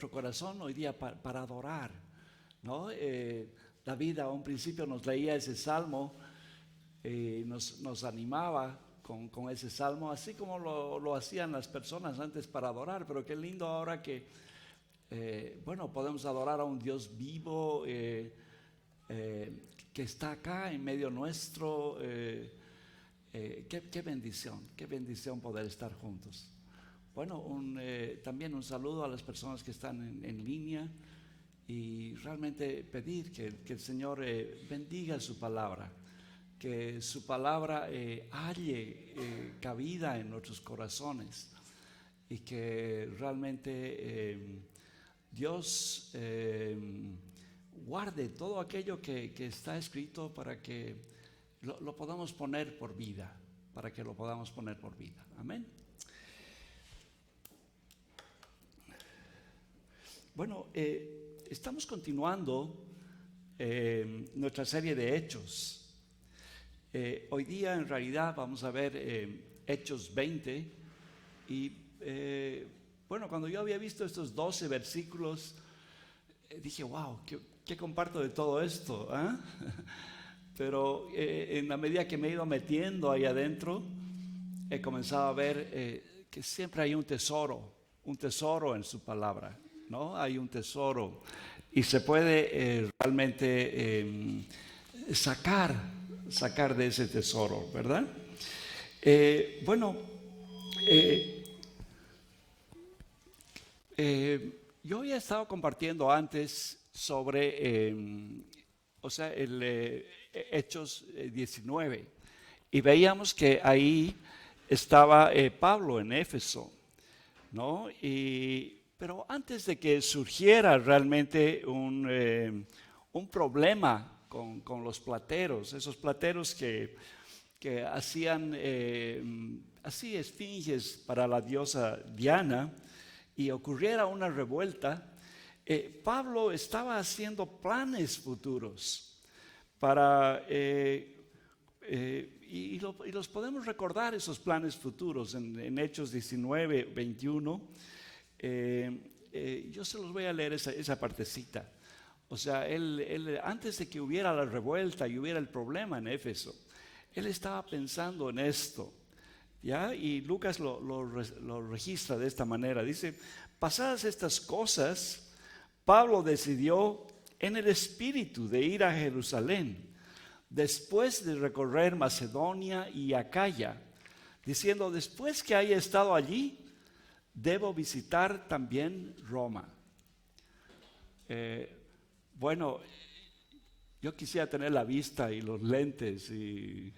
nuestro corazón hoy día para adorar, ¿no? David a un principio nos leía ese salmo, nos animaba con ese salmo, así como lo hacían las personas antes para adorar. Pero qué lindo ahora que, podemos adorar a un Dios vivo, que está acá en medio nuestro. Qué bendición poder estar juntos. Bueno, también un saludo a las personas que están en línea, y realmente pedir que el Señor bendiga su palabra, que su palabra halle cabida en nuestros corazones, y que realmente Dios guarde todo aquello que está escrito para que lo podamos poner por vida, Amén. Bueno, estamos continuando nuestra serie de Hechos. Hoy día en realidad vamos a ver Hechos 20. Y cuando yo había visto estos 12 versículos, dije, wow, ¿qué comparto de todo esto? Pero en la medida que me he ido metiendo ahí adentro, he comenzado a ver que siempre hay un tesoro en su palabra, ¿no? Hay un tesoro, y se puede realmente sacar de ese tesoro, ¿verdad? Yo había estado compartiendo antes sobre el Hechos 19, y veíamos que ahí estaba Pablo en Éfeso, ¿no? Pero antes de que surgiera realmente un problema con los plateros, esos plateros que hacían así esfinges para la diosa Diana, y ocurriera una revuelta, Pablo estaba haciendo planes futuros para y los podemos recordar, esos planes futuros, en Hechos 19, 21. Yo se los voy a leer esa partecita. O sea, él antes de que hubiera la revuelta y hubiera el problema en Éfeso, él estaba pensando en esto, ¿ya? Y Lucas lo registra de esta manera. Dice: pasadas estas cosas, Pablo decidió en el espíritu de ir a Jerusalén, después de recorrer Macedonia y Acaya, diciendo: después que haya estado allí, debo visitar también Roma. Yo quisiera tener la vista y los lentes, y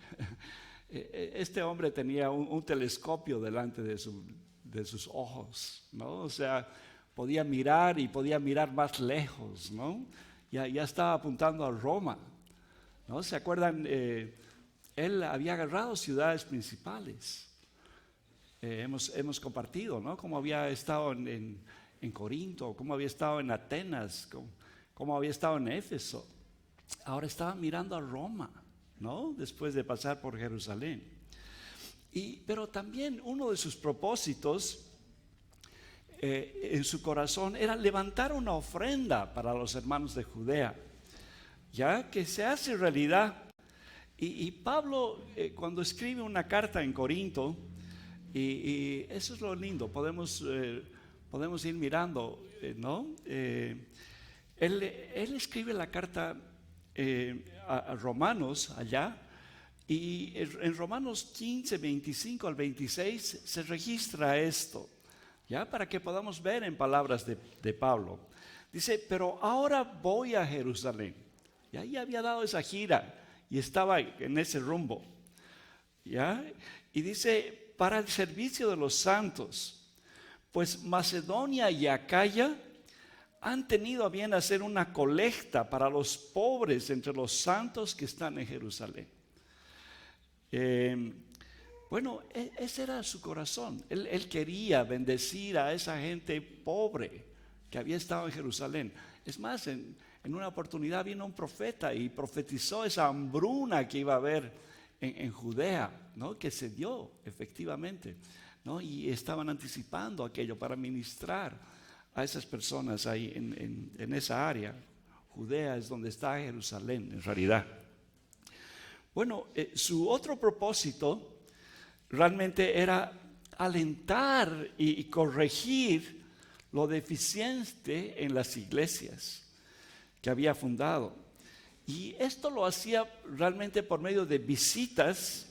este hombre tenía un telescopio delante de sus ojos, ¿no? O sea, podía mirar y podía mirar más lejos, ¿no? Ya estaba apuntando a Roma, ¿no? ¿Se acuerdan? Él había agarrado ciudades principales. Hemos compartido, ¿no? Cómo había estado en Corinto, cómo había estado en Atenas, cómo había estado en Éfeso. Ahora estaba mirando a Roma, ¿no? Después de pasar por Jerusalén. Pero también uno de sus propósitos en su corazón era levantar una ofrenda para los hermanos de Judea, ya que se hace realidad. Y Pablo, cuando escribe una carta en Corinto, y eso es lo lindo, podemos ir mirando, ¿no? Él escribe la carta a Romanos allá, y en Romanos 15, 25 al 26 se registra esto, ya, para que podamos ver en palabras de Pablo. Dice: pero ahora voy a Jerusalén. Y ahí había dado esa gira y estaba en ese rumbo, ¿ya? Y dice: para el servicio de los santos, pues Macedonia y Acaya han tenido a bien hacer una colecta para los pobres entre los santos que están en Jerusalén. Ese era su corazón. Él quería bendecir a esa gente pobre que había estado en Jerusalén. Es más, en una oportunidad vino un profeta y profetizó esa hambruna que iba a haber en Judea, ¿no? Que se dio efectivamente, ¿no? Y estaban anticipando aquello para ministrar a esas personas ahí en esa área. Judea es donde está Jerusalén en realidad. Bueno, su otro propósito realmente era alentar y corregir lo deficiente en las iglesias que había fundado. Y esto lo hacía realmente por medio de visitas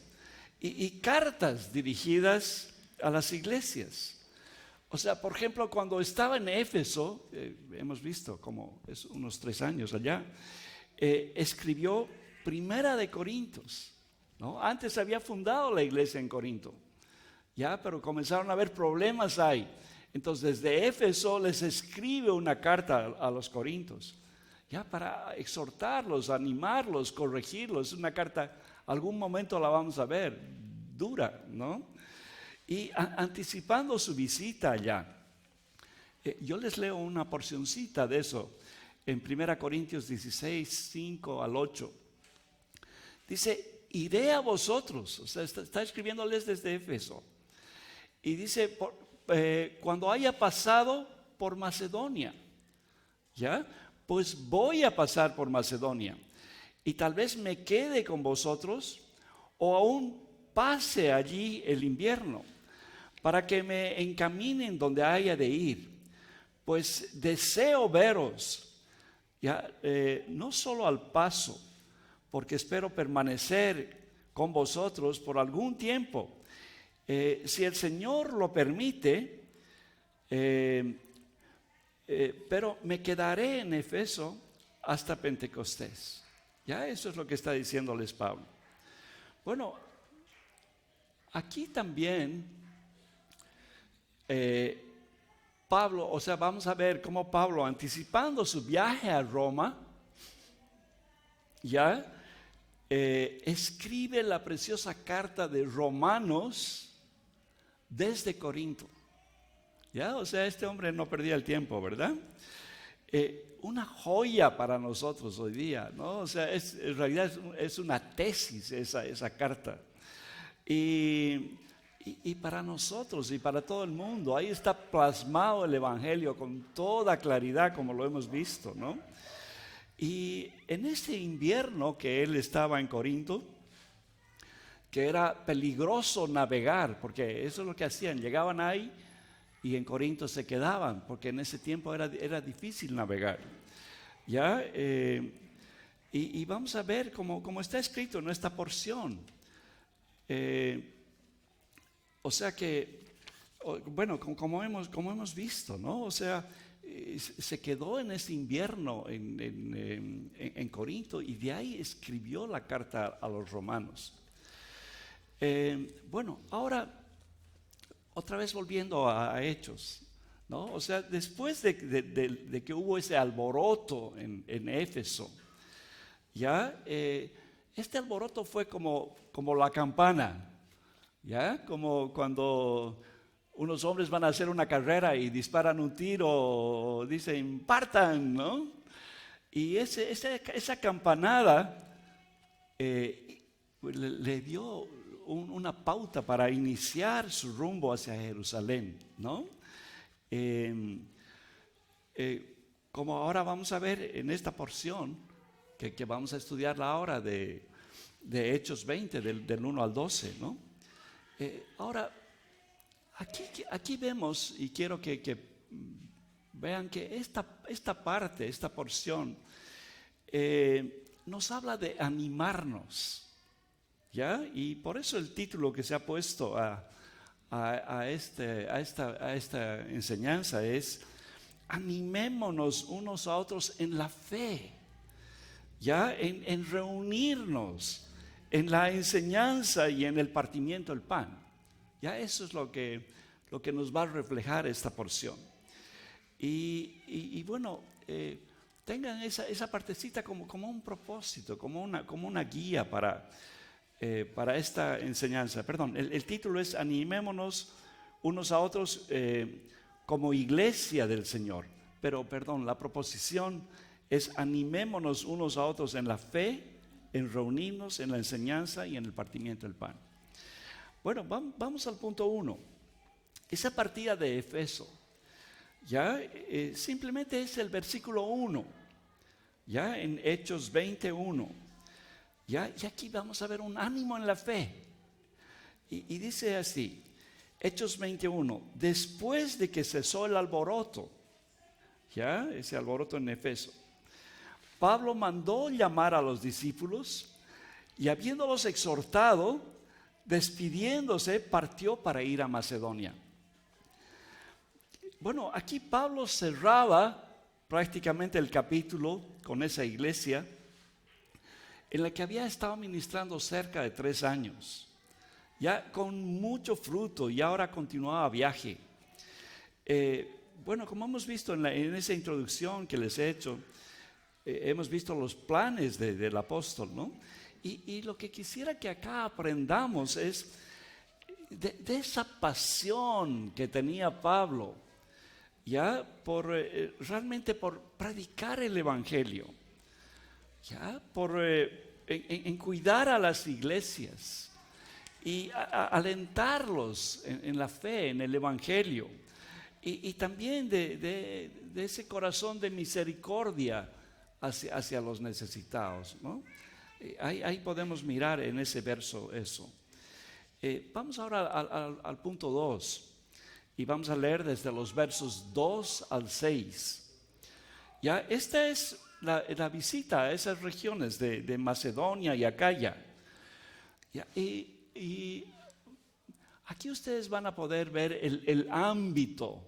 y cartas dirigidas a las iglesias. O sea, por ejemplo, cuando estaba en Éfeso, hemos visto como es unos 3 años allá, escribió Primera de Corintios, ¿no? Antes había fundado la iglesia en Corinto, ya, pero comenzaron a haber problemas ahí. Entonces, desde Éfeso les escribe una carta a los corintios, ya, para exhortarlos, animarlos, corregirlos. Una carta, algún momento la vamos a ver, dura, ¿no? Y anticipando su visita allá, yo les leo una porcioncita de eso en 1 Corintios 16, 5 al 8. Dice, iré a vosotros, o sea, está escribiéndoles desde Éfeso. Y dice, cuando haya pasado por Macedonia, ¿ya? Pues voy a pasar por Macedonia. Y tal vez me quede con vosotros o aún pase allí el invierno, para que me encaminen donde haya de ir. Pues deseo veros, ya, no solo al paso, porque espero permanecer con vosotros por algún tiempo. Si el Señor lo permite, pero me quedaré en Éfeso hasta Pentecostés. Ya, eso es lo que está diciéndoles Pablo. Bueno, aquí también Pablo, o sea, vamos a ver cómo Pablo, anticipando su viaje a Roma, ya escribe la preciosa carta de Romanos desde Corinto. Ya, o sea, este hombre no perdía el tiempo, ¿verdad? Una joya para nosotros hoy día, ¿no? O sea, en realidad es una tesis esa carta. Y para nosotros y para todo el mundo, ahí está plasmado el Evangelio con toda claridad, como lo hemos visto, ¿no? Y en ese invierno que él estaba en Corinto, que era peligroso navegar, porque eso es lo que hacían, llegaban ahí y en Corinto se quedaban, porque en ese tiempo era difícil navegar. ¿Ya? Y vamos a ver cómo está escrito en esta porción. O sea que, bueno, como hemos visto, ¿no? O sea, se quedó en ese invierno en Corinto y de ahí escribió la carta a los romanos. Bueno, ahora, otra vez volviendo a Hechos, ¿no? O sea, después de que hubo ese alboroto en Éfeso, ya, este alboroto fue como la campana, ya, como cuando unos hombres van a hacer una carrera y disparan un tiro o dicen, partan, ¿no? Y esa campanada le dio una pauta para iniciar su rumbo hacia Jerusalén, ¿no? Como ahora vamos a ver en esta porción, que vamos a estudiarla ahora de Hechos 20, del 1 al 12, ¿no? Ahora, aquí vemos, y quiero que vean que esta parte, esta porción, nos habla de animarnos, ¿ya? Y por eso el título que se ha puesto a esta enseñanza es animémonos unos a otros en la fe, ¿ya? En reunirnos, en la enseñanza y en el partimiento del pan. Ya eso es lo que nos va a reflejar esta porción. Y bueno, tengan esa partecita como un propósito, como una guía para esta enseñanza. Perdón, el título es animémonos unos a otros como iglesia del Señor. Pero, perdón, la proposición es animémonos unos a otros en la fe, en reunirnos, en la enseñanza y en el partimiento del pan. Bueno, vamos al punto 1. Esa partida de Éfeso, Ya, simplemente es el versículo 1, ya en Hechos 21. Ya, y aquí vamos a ver un ánimo en la fe. Y dice así, Hechos 21, después de que cesó el alboroto, ya, ese alboroto en Efeso, Pablo mandó llamar a los discípulos y habiéndolos exhortado, despidiéndose, partió para ir a Macedonia. Bueno, aquí Pablo cerraba prácticamente el capítulo con esa iglesia en la que había estado ministrando cerca de 3 años, ya con mucho fruto, y ahora continuaba viaje. Bueno, como hemos visto en esa introducción que les he hecho, hemos visto los planes del apóstol, ¿no? Y lo que quisiera que acá aprendamos es de esa pasión que tenía Pablo, ya realmente por predicar el evangelio, ya en cuidar a las iglesias y alentarlos en la fe, en el evangelio, y también de ese corazón de misericordia hacia los necesitados, ¿no? Ahí podemos mirar en ese verso eso. Vamos ahora al punto 2 y vamos a leer desde los versos 2 al 6. Ya, esta es la visita a esas regiones de Macedonia y Acaya. Ya, y aquí ustedes van a poder ver el ámbito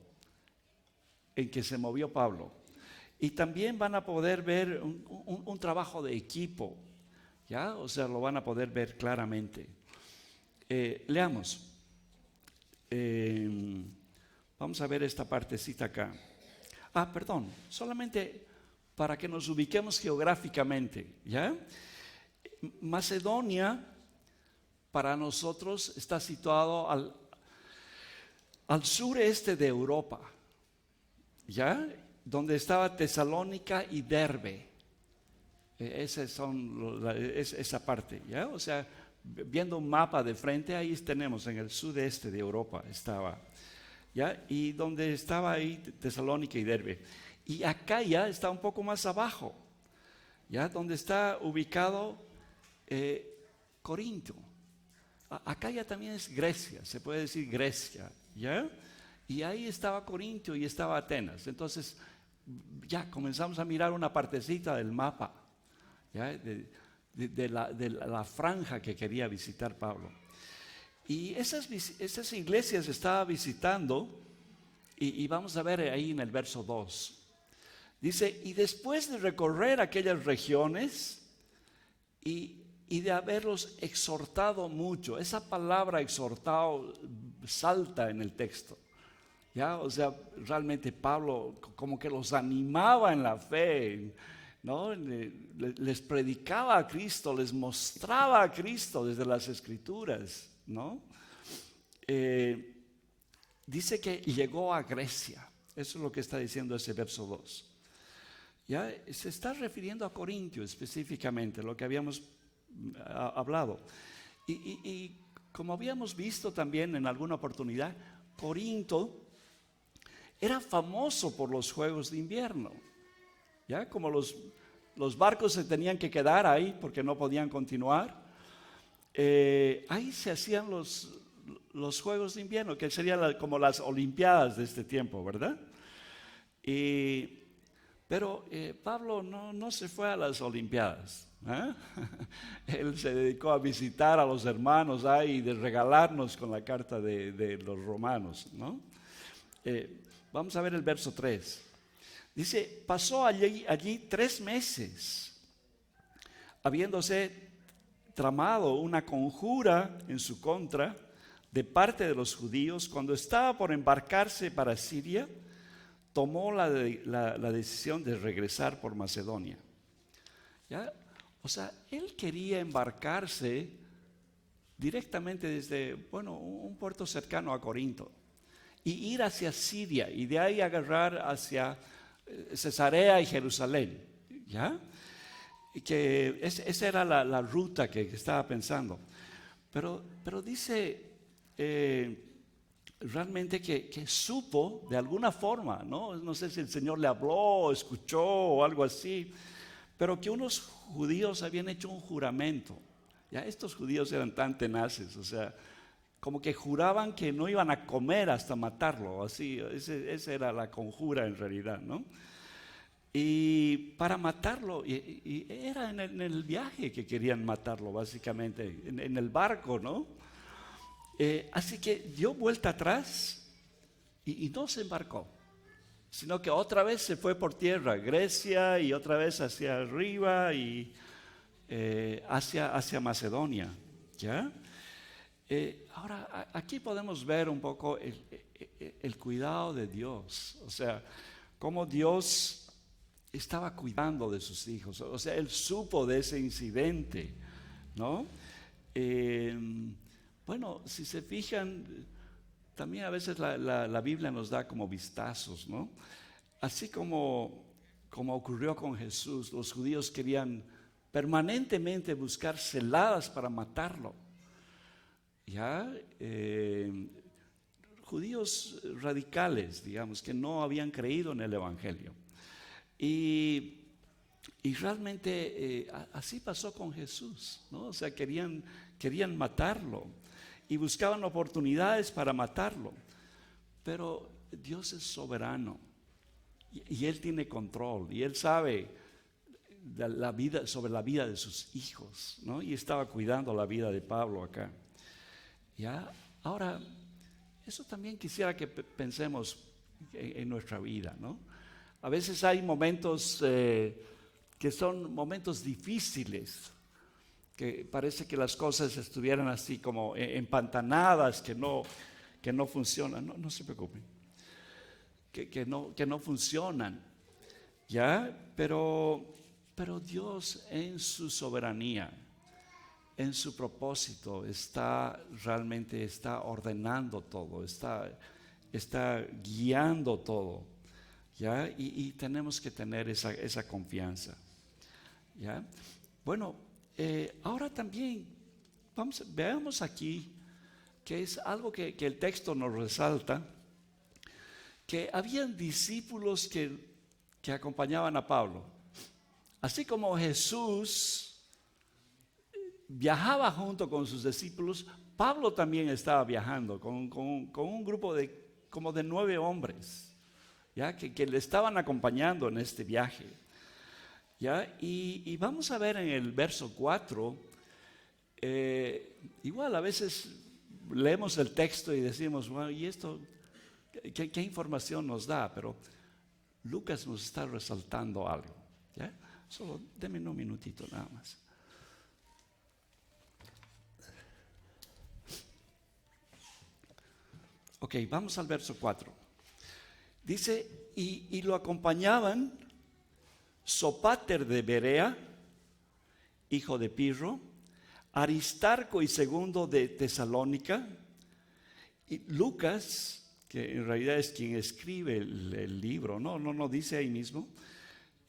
en que se movió Pablo. Y también van a poder ver un trabajo de equipo, ¿ya? O sea, lo van a poder ver claramente. Leamos. Vamos a ver esta partecita acá. Perdón, solamente para que nos ubiquemos geográficamente, ¿ya? Macedonia, para nosotros, está situado al sureste de Europa, ¿ya? Donde estaba Tesalónica y Derbe. Esa parte, ¿ya? O sea, viendo un mapa de frente, ahí tenemos en el sudeste de Europa estaba, ¿ya? Y donde estaba ahí Tesalónica y Derbe. Y Acaya está un poco más abajo, ¿ya? Donde está ubicado Corinto. Acaya también es Grecia, se puede decir Grecia, ¿ya? Y ahí estaba Corinto y estaba Atenas. Entonces, ya comenzamos a mirar una partecita del mapa, ¿ya? De la franja que quería visitar Pablo. Y esas iglesias estaba visitando, y vamos a ver ahí en el verso 2. Dice, y después de recorrer aquellas regiones y de haberlos exhortado mucho, esa palabra exhortado salta en el texto, ¿ya? O sea, realmente Pablo como que los animaba en la fe, ¿no? Les predicaba a Cristo, les mostraba a Cristo desde las Escrituras, ¿no? Dice que llegó a Grecia. Eso es lo que está diciendo ese verso 2. Ya se está refiriendo a Corintio específicamente, lo que habíamos hablado. Y como habíamos visto también en alguna oportunidad, Corinto era famoso por los juegos de invierno. Ya, como los barcos se tenían que quedar ahí porque no podían continuar, ahí se hacían los juegos de invierno, que serían como las olimpiadas de este tiempo, ¿verdad? Pero Pablo no se fue a las olimpiadas, ¿eh? Él se dedicó a visitar a los hermanos ahí y de regalarnos con la carta de los romanos, ¿no? Vamos a ver el verso 3. Dice, pasó allí 3 meses, habiéndose tramado una conjura en su contra de parte de los judíos. Cuando estaba por embarcarse para Siria, tomó la decisión de regresar por Macedonia. ¿Ya? O sea, él quería embarcarse directamente desde, un puerto cercano a Corinto y ir hacia Siria y de ahí agarrar hacia Cesarea y Jerusalén, ¿ya? Y que esa era la ruta que estaba pensando. Pero dice realmente que supo de alguna forma, ¿no? No sé si el Señor le habló, escuchó o algo así, pero que unos judíos habían hecho un juramento. Ya estos judíos eran tan tenaces, o sea, como que juraban que no iban a comer hasta matarlo, así, esa era la conjura en realidad, ¿no? Y para matarlo, y era en el viaje que querían matarlo, básicamente, en el barco, ¿no? Así que dio vuelta atrás y no se embarcó, sino que otra vez se fue por tierra, Grecia, y otra vez hacia arriba y hacia Macedonia, ¿ya? Ahora, aquí podemos ver un poco el cuidado de Dios, o sea, cómo Dios estaba cuidando de sus hijos, o sea, Él supo de ese incidente, ¿no? Bueno, si se fijan, también a veces la Biblia nos da como vistazos, ¿no? Así como ocurrió con Jesús, los judíos querían permanentemente buscar celadas para matarlo. ¿Ya? Judíos radicales, digamos, que no habían creído en el Evangelio. Y realmente así pasó con Jesús, ¿no? O sea, querían matarlo y buscaban oportunidades para matarlo. Pero Dios es soberano y Él tiene control y Él sabe sobre la vida de sus hijos, ¿no? Y estaba cuidando la vida de Pablo acá. ¿Ya? Ahora, eso también quisiera que pensemos en nuestra vida, ¿no? A veces hay momentos que son momentos difíciles, que parece que las cosas estuvieran así como empantanadas, que no funcionan. No se preocupen, que no funcionan, ¿ya? Pero Dios en su soberanía, en su propósito, realmente está ordenando todo, está guiando todo, ¿ya? Y tenemos que tener esa confianza, ¿ya? Bueno, ahora también veamos aquí que es algo que el texto nos resalta, que habían discípulos que acompañaban a Pablo. Así como Jesús viajaba junto con sus discípulos, Pablo también estaba viajando con un grupo como de 9 hombres, ¿ya? Que le estaban acompañando en este viaje, ¿ya? Y vamos a ver en el verso 4, igual a veces leemos el texto y decimos, bueno, ¿y esto qué información nos da? Pero Lucas nos está resaltando algo, ¿ya? Solo denme un minutito nada más. Ok, vamos al verso 4. Dice, y lo acompañaban Sópater de Berea, hijo de Pirro, Aristarco y Segundo de Tesalónica, y Lucas, que en realidad es quien escribe el libro, no dice ahí mismo,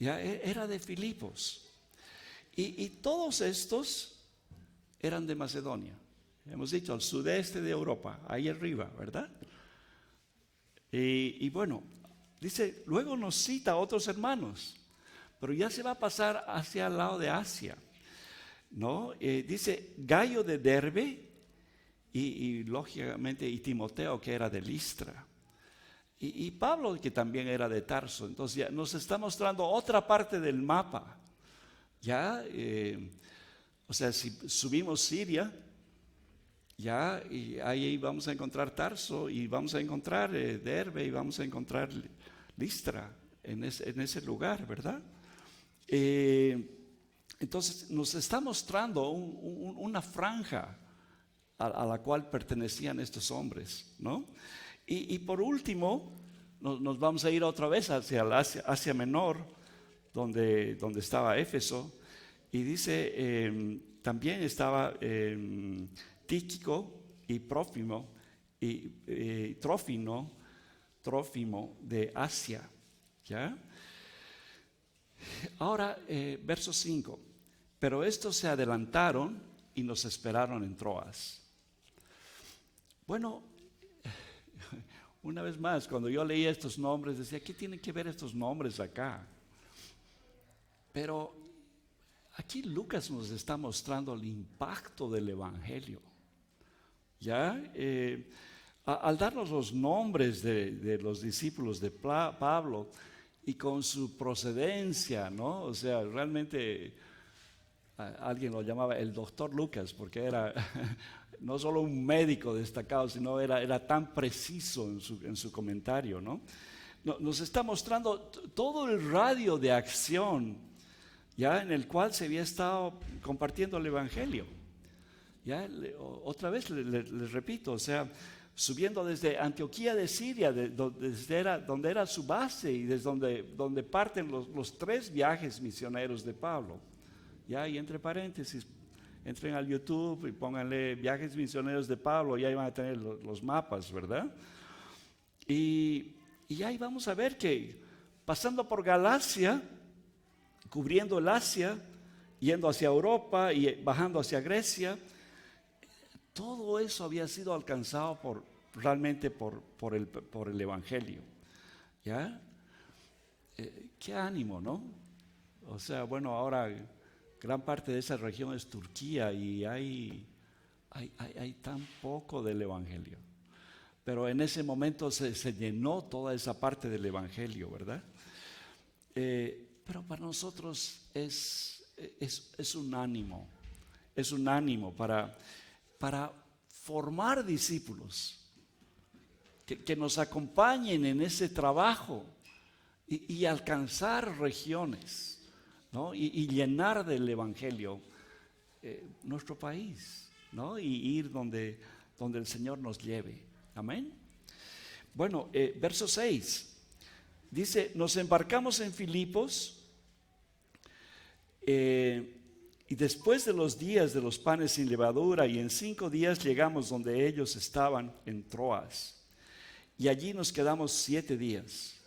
ya era de Filipos. Y todos estos eran de Macedonia. Hemos dicho, al sudeste de Europa, ahí arriba, ¿verdad? Y bueno, dice, luego nos cita a otros hermanos, pero ya se va a pasar hacia el lado de Asia, ¿no? Dice, Gayo de Derbe y lógicamente, y Timoteo, que era de Listra. Y Pablo, que también era de Tarso. Entonces ya nos está mostrando otra parte del mapa. Ya, o sea, si subimos Siria, ya, y ahí vamos a encontrar Tarso, y vamos a encontrar Derbe, y vamos a encontrar Listra en ese lugar, ¿verdad? Entonces nos está mostrando una franja a la cual pertenecían estos hombres, ¿no? Y por último, nos vamos a ir otra vez hacia Asia Menor, donde estaba Éfeso, y dice, también estaba Tíquico y Trófimo de Asia, ¿ya? Ahora, verso 5, pero estos se adelantaron y nos esperaron en Troas. Bueno, una vez más, cuando yo leía estos nombres, decía, ¿qué tienen que ver estos nombres acá? Pero aquí Lucas nos está mostrando el impacto del Evangelio. ¿Ya? Al darnos los nombres de los discípulos de Pablo y con su procedencia, ¿no? O sea, realmente alguien lo llamaba el doctor Lucas porque era no solo un médico destacado, sino era tan preciso en su comentario, ¿no? Nos está mostrando todo el radio de acción, ya en el cual se había estado compartiendo el Evangelio. Ya, otra vez les repito, o sea, subiendo desde Antioquía de Siria, donde era su base y desde donde parten los 3 viajes misioneros de Pablo. Ya, y entre paréntesis, entren al YouTube y pónganle viajes misioneros de Pablo, y ahí van a tener los mapas, ¿verdad? Y ahí vamos a ver que pasando por Galacia, cubriendo el Asia, yendo hacia Europa y bajando hacia Grecia, todo eso había sido alcanzado realmente por el Evangelio. ¿Ya? Qué ánimo, ¿no? O sea, bueno, ahora gran parte de esa región es Turquía y hay tan poco del Evangelio. Pero en ese momento se llenó toda esa parte del Evangelio, ¿verdad? Pero para nosotros es un ánimo para formar discípulos que nos acompañen en ese trabajo y alcanzar regiones, ¿no? y llenar del Evangelio nuestro país, ¿no? Y ir donde el Señor nos lleve. Amén. Bueno, verso 6 dice, nos embarcamos en Filipos y después de los días de los panes sin levadura, y en 5 días llegamos donde ellos estaban, en Troas, y allí nos quedamos 7 días.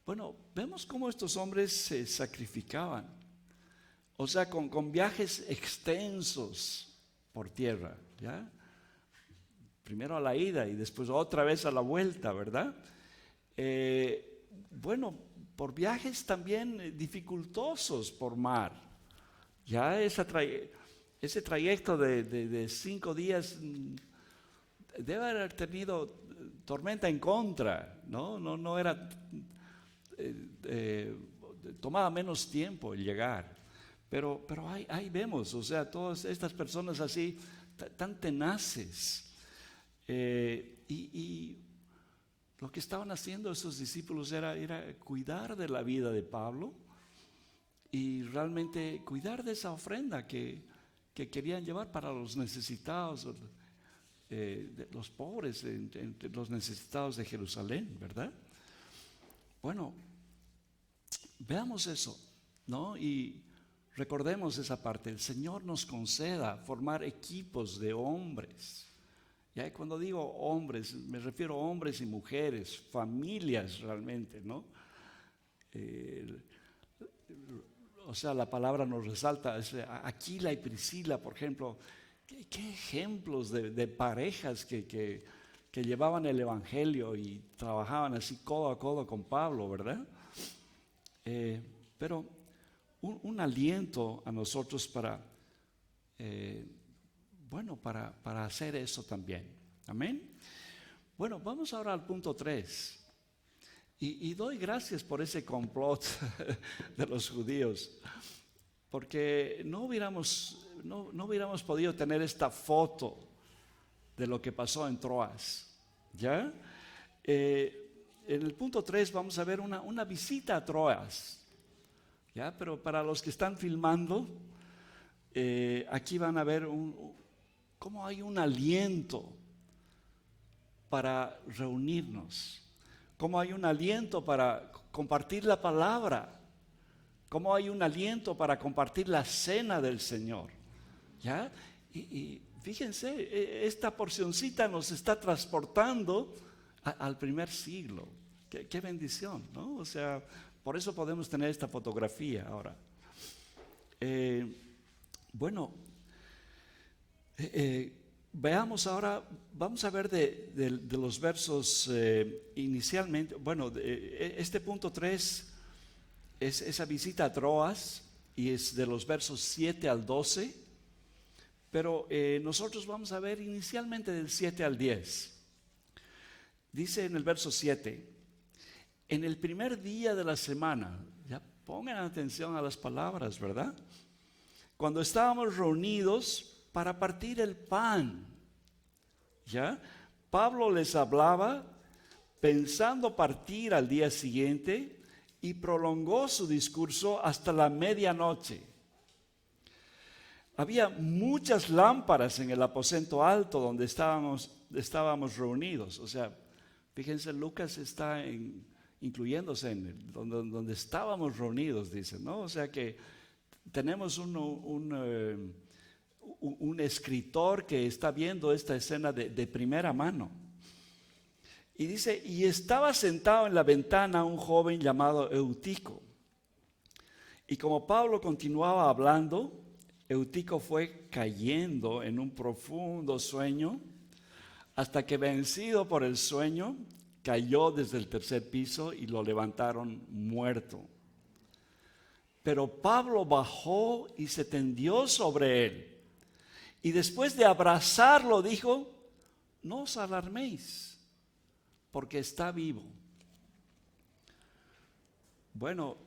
Bueno, vemos cómo estos hombres se sacrificaban, o sea, con viajes extensos por tierra, ¿ya? Primero a la ida y después otra vez a la vuelta, ¿verdad? Bueno, por viajes también dificultosos por mar. Ya ese trayecto de 5 días debe haber tenido tormenta en contra, ¿no? No era, tomaba menos tiempo el llegar. Pero ahí vemos, o sea, todas estas personas así, tan tenaces. Y lo que estaban haciendo esos discípulos era cuidar de la vida de Pablo y realmente cuidar de esa ofrenda que querían llevar para los necesitados, los pobres, los necesitados de Jerusalén, ¿verdad? Bueno, veamos eso, ¿no? Y recordemos esa parte. El Señor nos conceda formar equipos de hombres. Ya cuando digo hombres, me refiero a hombres y mujeres, familias realmente, ¿no? O sea, la palabra nos resalta, Aquila y Priscila, por ejemplo, qué ejemplos de parejas que llevaban el Evangelio y trabajaban así codo a codo con Pablo, ¿verdad? Pero un aliento a nosotros para hacer eso también. Amén. Bueno, vamos ahora al punto 3. Y doy gracias por ese complot de los judíos, porque no hubiéramos podido tener esta foto de lo que pasó en Troas. ¿Ya? En el punto 3 vamos a ver una visita a Troas. ¿Ya? Pero para los que están filmando, aquí van a ver cómo hay un aliento para reunirnos, cómo hay un aliento para compartir la palabra, cómo hay un aliento para compartir la cena del Señor. ¿Ya? Y fíjense, esta porcioncita nos está transportando al primer siglo. Qué bendición, ¿no? O sea, por eso podemos tener esta fotografía ahora. Veamos ahora, vamos a ver de los versos inicialmente. Bueno, este punto 3 es esa visita a Troas y es de los versos 7 al 12, pero nosotros vamos a ver inicialmente del 7 al 10. Dice en el verso 7, en el primer día de la semana, ya pongan atención a las palabras, ¿verdad? Cuando estábamos reunidos para partir el pan, ¿ya? Pablo les hablaba pensando partir al día siguiente y prolongó su discurso hasta la medianoche. Había muchas lámparas en el aposento alto donde estábamos reunidos. O sea, fíjense, Lucas está incluyéndose en donde estábamos reunidos, dice, ¿no? O sea que tenemos un escritor que está viendo esta escena de primera mano. Y dice, y estaba sentado en la ventana un joven llamado Eutico. Y como Pablo continuaba hablando, Eutico fue cayendo en un profundo sueño, hasta que vencido por el sueño, cayó desde el tercer piso y lo levantaron muerto. Pero Pablo bajó y se tendió sobre él. Y después de abrazarlo dijo, no os alarméis, porque está vivo. Bueno,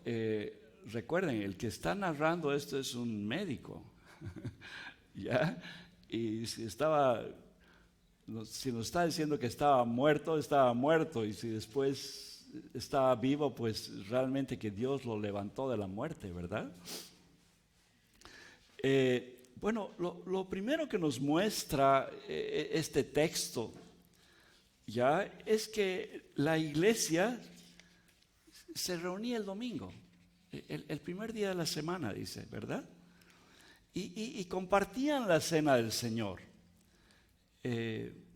recuerden, el que está narrando esto es un médico, ¿ya? Y si nos está diciendo que estaba muerto, y si después estaba vivo, pues realmente que Dios lo levantó de la muerte, ¿verdad? Bueno, lo primero que nos muestra este texto, ya, es que la iglesia se reunía el domingo, el primer día de la semana, dice, ¿verdad? Y compartían la cena del Señor.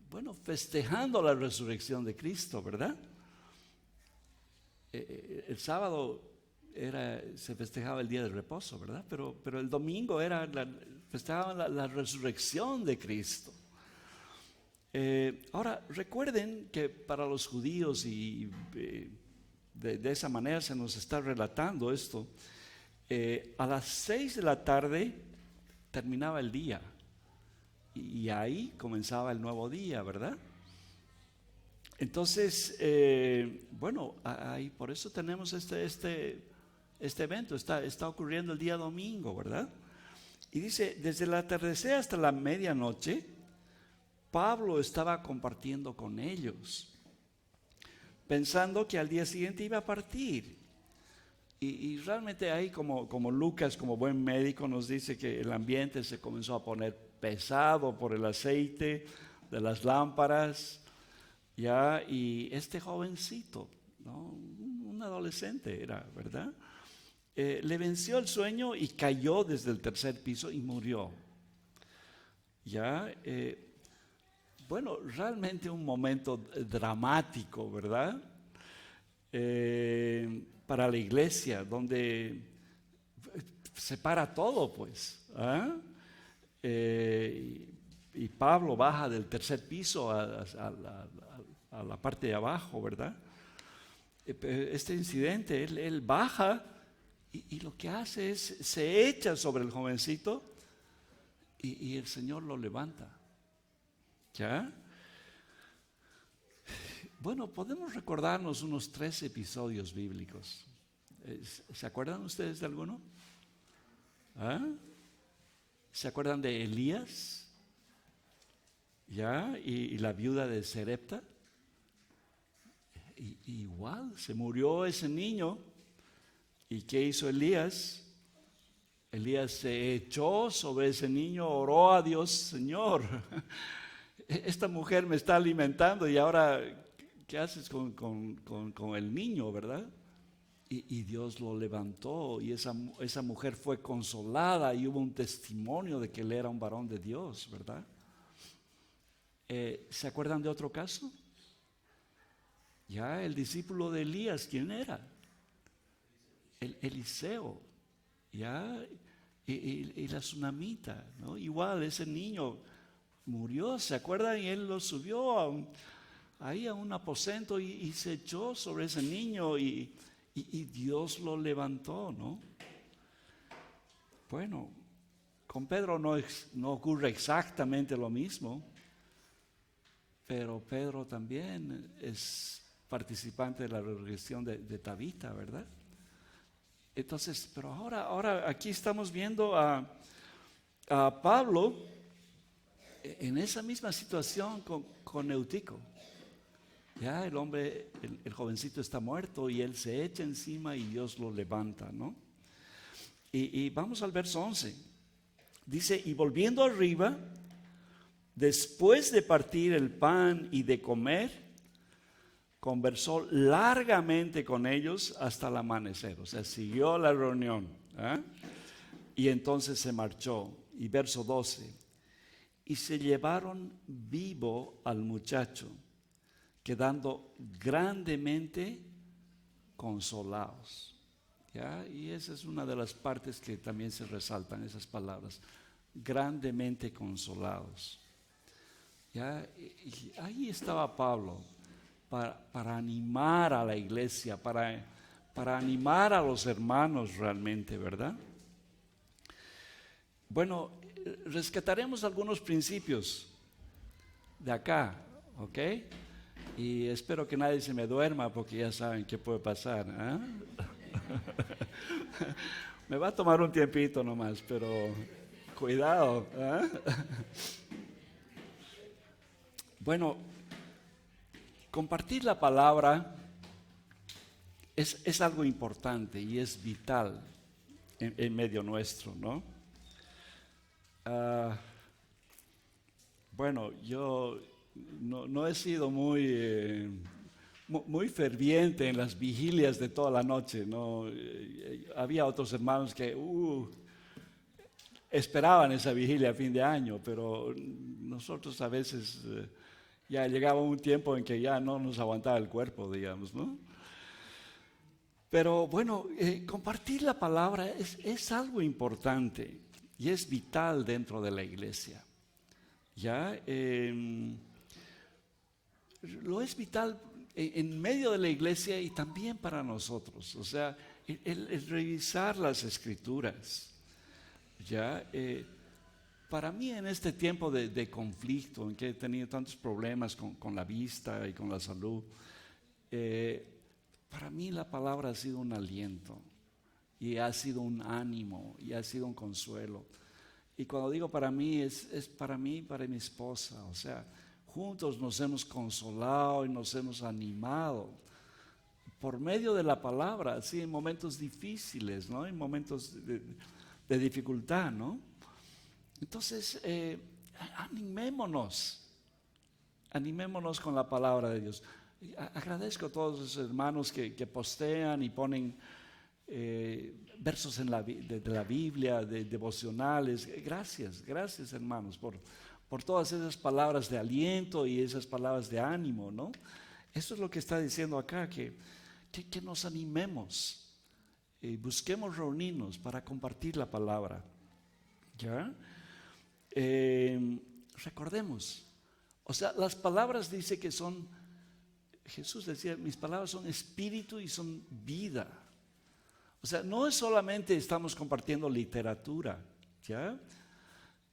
Bueno, festejando la resurrección de Cristo, ¿verdad? El sábado se festejaba el día de reposo, ¿verdad? Pero el domingo festejaban la resurrección de Cristo. Ahora, recuerden que para los judíos y de esa manera se nos está relatando esto, a las 6 de la tarde terminaba el día. Y ahí comenzaba el nuevo día, ¿verdad? Entonces, bueno, ahí por eso tenemos este evento, está ocurriendo el día domingo, ¿verdad? Y dice, desde el atardecer hasta la medianoche, Pablo estaba compartiendo con ellos, pensando que al día siguiente iba a partir. Y realmente ahí como Lucas, como buen médico, nos dice que el ambiente se comenzó a poner pesado por el aceite de las lámparas, ya, y este jovencito, ¿no? Un adolescente era, ¿verdad? Le venció el sueño y cayó desde el tercer piso y murió. Ya, bueno, realmente un momento dramático, ¿verdad? Para la iglesia, donde se para todo, pues. ¿Ah? Y Pablo baja del tercer piso a la parte de abajo, ¿verdad? Este incidente, él baja y lo que hace es, se echa sobre el jovencito y el Señor lo levanta. ¿Ya? Bueno, podemos recordarnos unos 3 episodios bíblicos. ¿Se acuerdan ustedes de alguno? ¿Ah? ¿Se acuerdan de Elías? ¿Ya? Y la viuda de Serepta. Igual, se murió ese niño. ¿Y qué hizo Elías? Elías se echó sobre ese niño, oró a Dios, Señor, esta mujer me está alimentando y ahora, ¿qué haces con el niño, verdad? Y Dios lo levantó y esa mujer fue consolada y hubo un testimonio de que él era un varón de Dios, ¿verdad? ¿Se acuerdan de otro caso? Ya, el discípulo de Elías, ¿quién era? Eliseo, ya, y la tsunamita, ¿no? Igual ese niño murió, ¿se acuerdan? Y él lo subió ahí a un aposento y se echó sobre ese niño y Dios lo levantó, ¿no? Bueno, con Pedro no ocurre exactamente lo mismo, pero Pedro también es participante de la resurrección de Tabita, ¿verdad? Entonces, pero ahora aquí estamos viendo a Pablo en esa misma situación con Eutico. Ya el hombre, el jovencito está muerto y él se echa encima y Dios lo levanta, ¿no? Y vamos al verso 11. Dice, y volviendo arriba, después de partir el pan y de comer, conversó largamente con ellos hasta el amanecer. O sea, siguió la reunión. Y entonces se marchó. Y verso 12. Y se llevaron vivo al muchacho, quedando grandemente consolados. ¿Ya? Y esa es una de las partes que también se resaltan, esas palabras. Grandemente consolados. ¿Ya? Y ahí estaba Pablo para animar a la iglesia, para animar a los hermanos realmente, ¿verdad? Bueno, rescataremos algunos principios de acá, ¿ok? Y espero que nadie se me duerma porque ya saben qué puede pasar, ¿eh? Me va a tomar un tiempito nomás, pero cuidado, ¿eh? Bueno, compartir la palabra es algo importante y es vital en medio nuestro, ¿no? Bueno, yo no he sido muy ferviente en las vigilias de toda la noche, ¿no? Había otros hermanos que esperaban esa vigilia a fin de año, pero nosotros a veces ya llegaba un tiempo en que ya no nos aguantaba el cuerpo, digamos, ¿no? Pero bueno, compartir la palabra es algo importante y es vital dentro de la iglesia. ¿Ya? Lo es vital en medio de la iglesia y también para nosotros. O sea, el revisar las escrituras. ¿Ya? Para mí en este tiempo de conflicto, en que he tenido tantos problemas con la vista y con la salud, para mí la palabra ha sido un aliento y ha sido un ánimo y ha sido un consuelo. Y cuando digo para mí, es para mí y para mi esposa. O sea, juntos nos hemos consolado y nos hemos animado por medio de la palabra, así en momentos difíciles, ¿no? En momentos de dificultad, ¿no? Entonces, animémonos con la palabra de Dios. Agradezco a todos los hermanos que postean y ponen versos de la Biblia, de devocionales. Gracias hermanos por todas esas palabras de aliento y esas palabras de ánimo, ¿no? Eso es lo que está diciendo acá, que nos animemos y busquemos reunirnos para compartir la palabra. ¿Ya? Recordemos, o sea, las palabras dice que son, Jesús decía, mis palabras son espíritu y son vida. O sea, no es solamente estamos compartiendo literatura, ¿ya?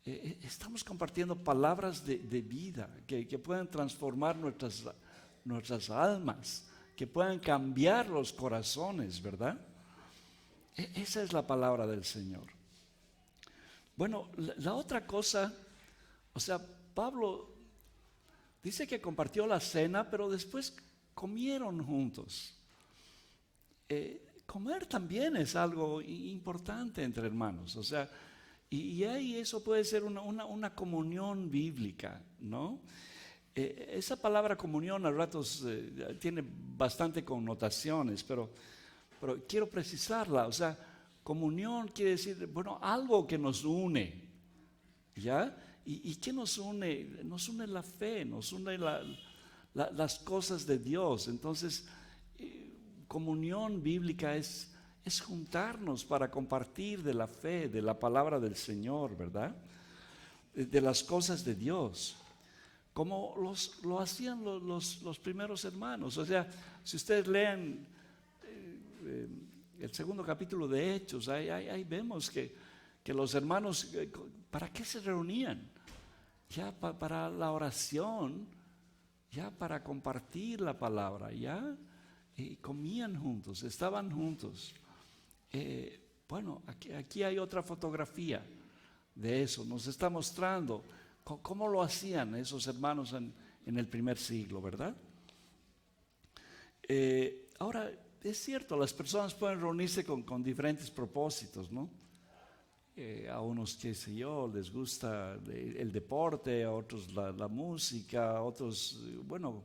Estamos compartiendo palabras de vida que puedan transformar nuestras almas, que puedan cambiar los corazones, ¿verdad? Esa es la palabra del Señor. Bueno, la otra cosa, o sea, Pablo dice que compartió la cena, pero después comieron juntos. Comer también es algo importante entre hermanos, o sea, y ahí eso puede ser una comunión bíblica, ¿no? Esa palabra comunión a ratos tiene bastante connotaciones, pero quiero precisarla, o sea, comunión quiere decir, bueno, algo que nos une, ¿ya? ¿Y qué nos une? Nos une la fe, nos une las cosas de Dios. Entonces, comunión bíblica es juntarnos para compartir de la fe, de la palabra del Señor, ¿verdad? de las cosas de Dios, como lo hacían los primeros hermanos. O sea, si ustedes leen el segundo capítulo de Hechos, ahí vemos que los hermanos, ¿para qué se reunían? Ya para la oración, ya para compartir la palabra, ya comían juntos, estaban juntos. Bueno, aquí hay otra fotografía de eso. Nos está mostrando cómo lo hacían esos hermanos en el primer siglo, ¿verdad? Ahora, es cierto, las personas pueden reunirse con diferentes propósitos, ¿no? A unos, qué sé yo, les gusta el deporte, a otros la música, a otros, bueno,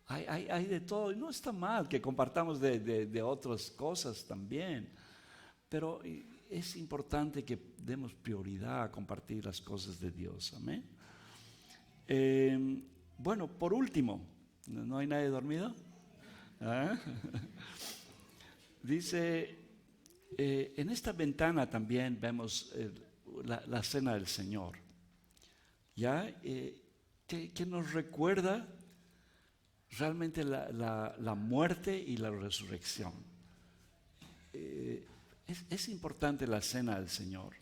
hay de todo. Y no está mal que compartamos de otras cosas también, pero es importante que demos prioridad a compartir las cosas de Dios. Amén. Bueno, por último, ¿no hay nadie dormido? ¿Ah? Dice, en esta ventana también vemos la cena del Señor, ¿ya? Que nos recuerda realmente la muerte y la resurrección. Es importante la cena del Señor,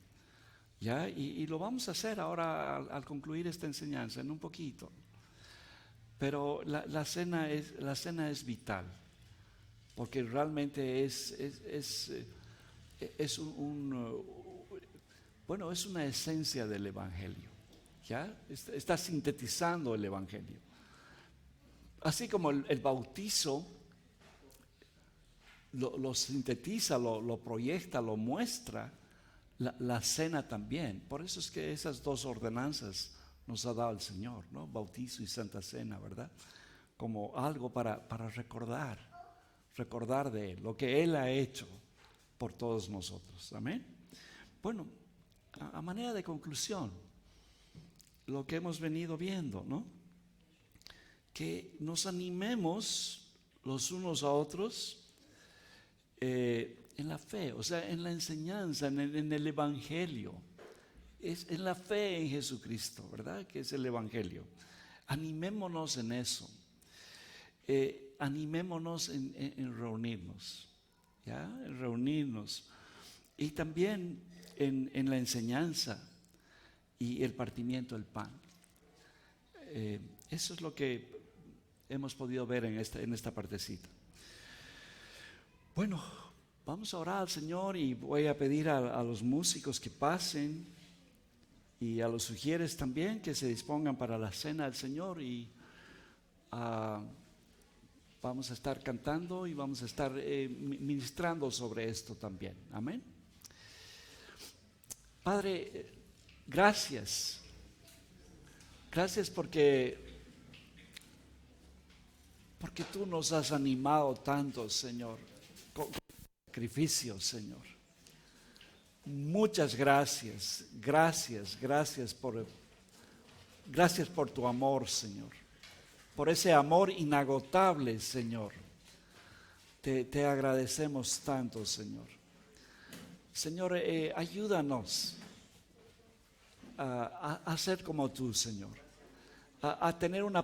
¿ya? Y lo vamos a hacer ahora al concluir esta enseñanza en un poquito. Pero la cena es vital, porque realmente es una esencia del Evangelio, ¿ya? Está sintetizando el Evangelio. Así como el bautizo lo sintetiza, lo proyecta, lo muestra, la cena también. Por eso es que esas dos ordenanzas nos ha dado el Señor, ¿no? Bautizo y Santa Cena, ¿verdad? Como algo para recordar de Él, lo que Él ha hecho por todos nosotros. Amén. Bueno, a manera de conclusión, lo que hemos venido viendo, ¿no? Que nos animemos los unos a otros en la fe, o sea, en la enseñanza, en el Evangelio. Es en la fe en Jesucristo, ¿verdad? Que es el Evangelio. Animémonos en eso. Animémonos en reunirnos, ¿ya? En reunirnos. Y también en la enseñanza y el partimiento del pan. Eso es lo que hemos podido ver en esta partecita. Bueno, vamos a orar al Señor y voy a pedir a los músicos que pasen y a los sugieres también que se dispongan para la cena del Señor y vamos a estar cantando y vamos a estar ministrando sobre esto también. Amén. Padre, gracias. Gracias porque tú nos has animado tanto, Señor, con sacrificio, Señor. Muchas gracias. Gracias por tu amor, Señor. Por ese amor inagotable, Señor. Te agradecemos tanto, Señor. Señor, ayúdanos a ser como tú, Señor. A tener una